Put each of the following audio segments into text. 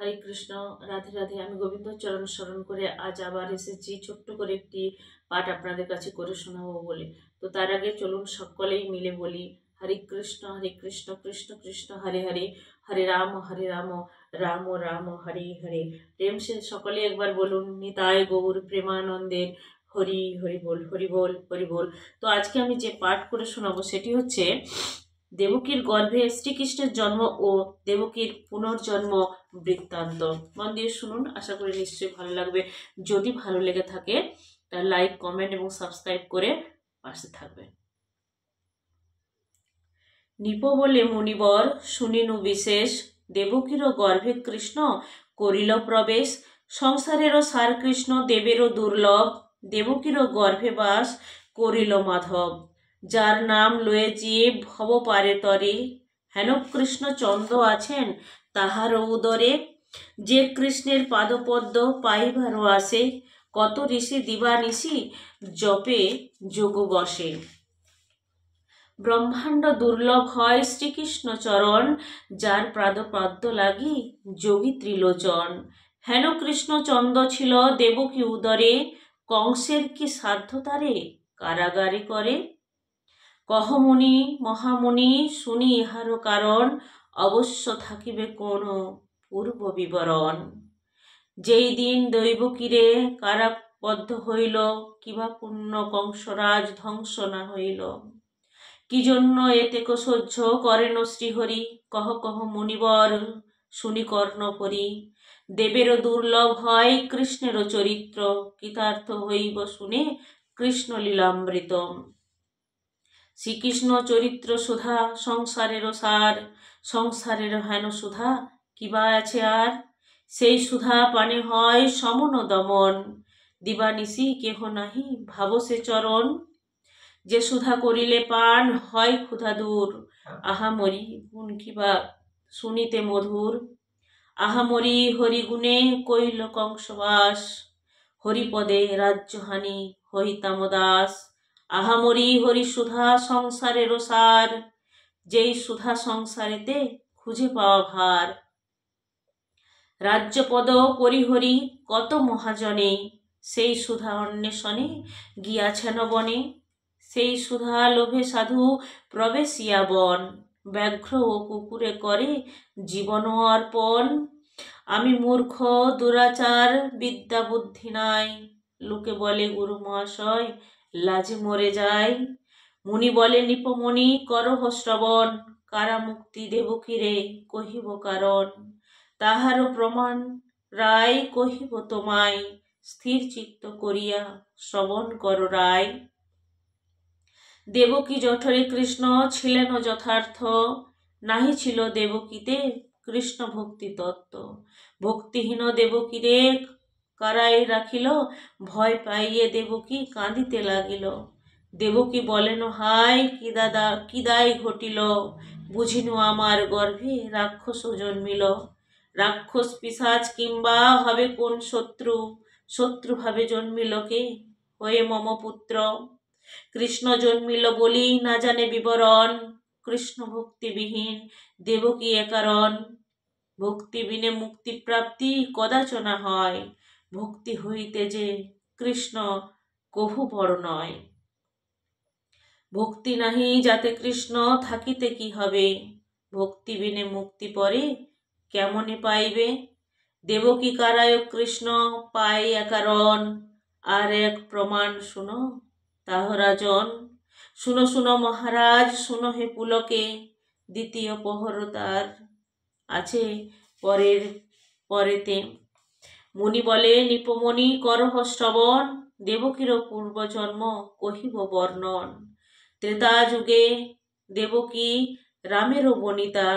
হরে কৃষ্ণ, রাধে রাধে। আমি গোবিন্দ চরণ স্মরণ করে আজ আবার এসেছি ছোট্ট করে একটি পাঠ আপনাদের কাছে করে শোনাবো বলে। তো তার আগে চলুন সকলেই মিলে বলি হরে কৃষ্ণ কৃষ্ণ কৃষ্ণ হরে হরে, হরে রাম রাম রাম হরে হরে। প্রেম সে সকলে একবার বলুন নিতাই গৌর প্রেমানন্দের হরি হরি বল, হরি বল, হরি বল। তো আজকে আমি যে পাঠ করে শোনাবো সেটি হচ্ছে দেবকীর গর্ভে শ্রীকৃষ্ণের জন্ম ও দেবকীর পুনর্জন্ম বৃত্তান্ত। মন দিয়ে শুনুন, আশা করি নিশ্চয়ই ভালো লাগবে। যদি ভালো লেগে থাকে তাহলে লাইক, কমেন্ট এবং সাবস্ক্রাইব করে পাশে থাকবেন। নিপ বলে মুনিবর শুনিনু বিশেষ, দেবকীরও গর্ভে কৃষ্ণ করিল প্রবেশ। সংসারেরও সার কৃষ্ণ দেবেরও দুর্লভ, দেবকীরও গর্ভে বাস করিল মাধব। যার নাম লয়ে জিয়ে ভব পারে তরে, হেন কৃষ্ণ চন্দ্র আছেন তাহার উদরে। যে কৃষ্ণের পাদপদ্ম পাইবারও আসে, কত ঋষি দিবানিশি জপে যোগ বসে। ব্রহ্মাণ্ড দুর্লভ হয় শ্রীকৃষ্ণ চরণ, যার পাদ্য লাগি যোগী ত্রিলোচন। হেন কৃষ্ণ চন্দ্র ছিল দেবকী উদরে, কংসের কি সাধ্য তারে কারাগারে করে। কহমুনি মহামুনি শুনি ইহারও কারণ, অবশ্য থাকিবে কোন পূর্ব বিবরণ। যেই দিন দৈবকীরে কারাবদ্ধ হইল, কিবা পুণ্য কংসরাজ ধ্বংস না হইল। কি জন্য এতেক সহ্য করেন শ্রীহরি, কহ কহ মুনিবর শুনি কর্ণ পরি। দেবেরও দুর্লভ হয় কৃষ্ণেরও চরিত্র, কৃতার্থ হইব শুনে কৃষ্ণ লীলামৃত। শ্রীকৃষ্ণ চরিত্র সুধা সংসারেরও সার, সংসারের হেন সুধা কিবা আছে আর। সেই সুধা পানে হয় সমন দমন, দিবানিশি কেহ নাহি ভাব সে চরণ। যে সুধা করিলে পান হয় ক্ষুধা দূর, আহামরি গুণ কিবা শুনিতে মধুর। আহামরি হরিগুণে কইল কংসবাস, হরিপদে রাজ্যহানি হইতাম দাস। আহামরি হরি সুধা সংসারেরও সার, যেই সুধা সংসারেতে খুঁজে পাওয়া ভার। রাজ্যপদ পরিহরি কত মহাজনে, সেই সুধা অন্বেষণে গিয়াছেন বনে। সেই সুধা লোভে সাধু প্রবেশিয়া বন, ব্যাঘ্র ও কুকুরে করে জীবন অর্পণ। আমি মূর্খ দুরাচার বিদ্যা বুদ্ধি নাই, লোকে বলে গুরু মহাশয় লাজে মরে যায়। মুনি বলে নিপমণি করহ শ্রবণ, কারা মুক্তি দেবকীরে কহিব কারণ। তাহারও প্রমাণ রায় কহিব তোমায়, স্থির চিত্ত করিয়া শ্রবণ কর রায়। দেবকী জঠরে কৃষ্ণ ছিলেন যথার্থ, নাহি ছিল দেবকীতে কৃষ্ণ ভক্তি তত্ত্ব। ভক্তিহীন দেবকীরে কারাই রাখিল, ভয় পাইয়ে দেবকী কাঁদিতে লাগিল। দেবকী বলেন হায় কি দায় ঘটিল, বুঝিনু আমার গর্ভে রাক্ষস জন্মিল। রাক্ষস পিশাচ কিংবা হবে কোন শত্রু, শত্রু ভাবে জন্মিল কে হয়ে মম পুত্র। কৃষ্ণ জন্মিল বলি না জানে বিবরণ, কৃষ্ণ ভক্তিবিহীন দেবকী একারণ। ভক্তি বিনে মুক্তি প্রাপ্তি কদাচনা হয়, ভক্তি হইতে যে কৃষ্ণ কভু বড় নয়। ভক্তি নাহি যাতে কৃষ্ণ থাকিতে কি হবে, ভক্তি বিনে মুক্তি পরে কেমনে পাইবে। দেবকী কারায় কৃষ্ণ পায় একারণ, আর এক প্রমাণ শুনো তাহরাজন। শুনো শুনো মহারাজ শুনো হে পুলকে, দ্বিতীয় প্রহর তার আছে পরেতে। মুনি বলে নিপমণি করহ শ্রবণ, দেবকীরও পূর্বজন্ম কহিব বর্ণন। ত্রেতা যুগে দেবকী রামেরও বনিতা,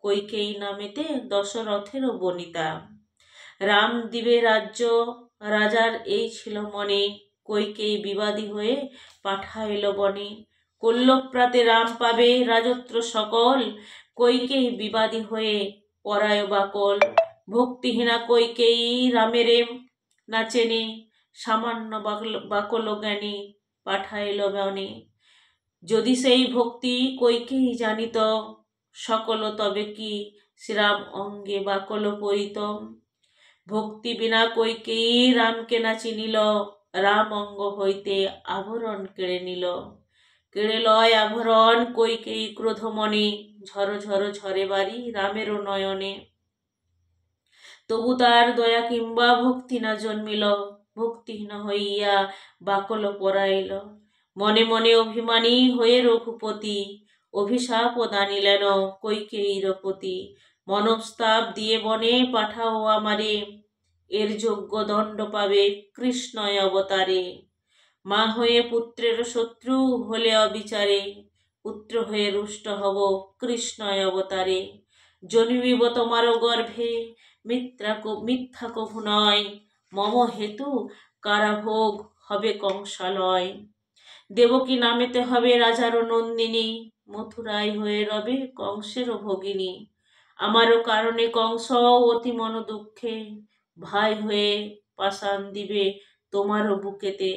কৈকেয়ী নামেতে দশরথেরও বনিতা। রাম দিবে রাজ্য রাজার এই ছিল মনে, কৈকেয়ী বিবাদী হয়ে পাঠাইল বনে। কল্লপ্রাতে রাম পাবে রাজত্ব সকল, কৈকেয়ী বিবাদী হয়ে পরায় বাকল। ভক্তিহীনা কৈকেয়ী রামেরে না চেনে, সামান্য বাকল জ্ঞানী পাঠাইল বনে। যদি সেই ভক্তি কৈকেয়ী জানিত সকল, তবে কি শ্রীরাম অঙ্গে বাকল পরিতম। ভক্তি বিনা কৈকেয়ী রামকে না চিনিল, রাম অঙ্গ হইতে আভরণ কেড়ে নিল। কেড়ে লয় আভরণ কৈকেয়ী ক্রোধ মনে, ঝর ঝর ঝরে বাড়ি রামেরও নয়নে। তবু তার দয়া কিংবা ভক্তি না জন্মিল, ভক্তিহীন হইয়া বাকল পরাইল। মনে মনে অভিমানী হয়ে রঘুপতি, অভিশাপ ও দানিলেন কৈকেয়ীর প্রতি। মনস্তাপ দিয়ে বনে পাঠাও আমারে, এর যোগ্য দণ্ড পাবে কৃষ্ণয় অবতারে। মা হয়ে পুত্রের শত্রু হলে অবিচারে, পুত্র হয়ে রুষ্ট হব কৃষ্ণয় অবতারে। জন্মিব তোমারও গর্ভে মিথ্যা কভু নয়, মম হেতু কারাভোগ হবে কংসালয়। দেবকী নামেতে হবে রাজারও নন্দিনী, মথুরায় হয়ে রবে কংসেরও ভগিনী। আমারও কারণে কংস অতি মন দুঃখে, ভাই হয়ে পাষাণ দিবে তোমারও বুকেতে।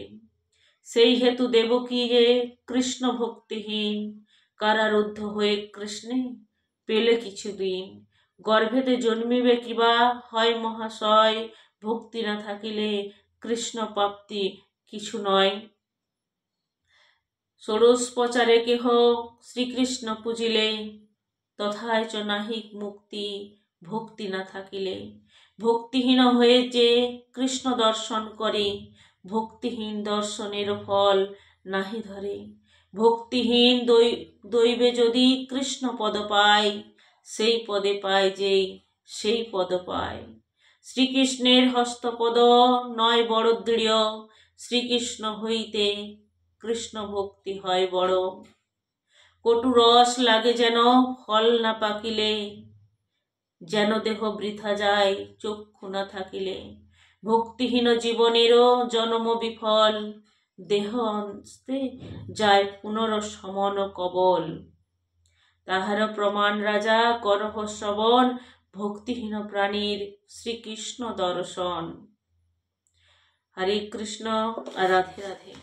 সেই হেতু দেবকী যে কৃষ্ণ ভক্তিহীন, কারারুদ্ধ হয়ে কৃষ্ণে পেলে কিছুদিন। গর্ভেতে জন্মিবে কিবা হয় মহাশয়, ভক্তি না থাকিলে কৃষ্ণ প্রাপ্তি কিছু নয়। ষোড়শ প্রচারে কেহ শ্রীকৃষ্ণ পুজিলে, তথায় চ নাহিক মুক্তি ভক্তি না থাকিলে। ভক্তিহীন হয়ে যে কৃষ্ণ দর্শন করে, ভক্তিহীন দর্শনের ফল নাহি ধরে। ভক্তিহীন দৈবে যদি কৃষ্ণ পদ পায়, সেই পদে পায় যেই সেই পদ পায়। শ্রীকৃষ্ণের হস্তপদ নয় বড় দৃঢ়, শ্রীকৃষ্ণ হইতে কৃষ্ণ ভক্তি হয় বড়। কটু রস লাগে যেন ফল না পাকিলে, যেন দেহ বৃথা যায় চক্ষু না থাকিলে। ভক্তিহীন জীবনেরও জন্ম বিফল, দেহ অন্তে যায় পুনর্সমন কবল। তাহার প্রমাণ রাজা করহ শ্রবণ, ভক্তিহীন প্রাণীর শ্রীকৃষ্ণ দর্শন। হরে কৃষ্ণ, রাধে রাধে।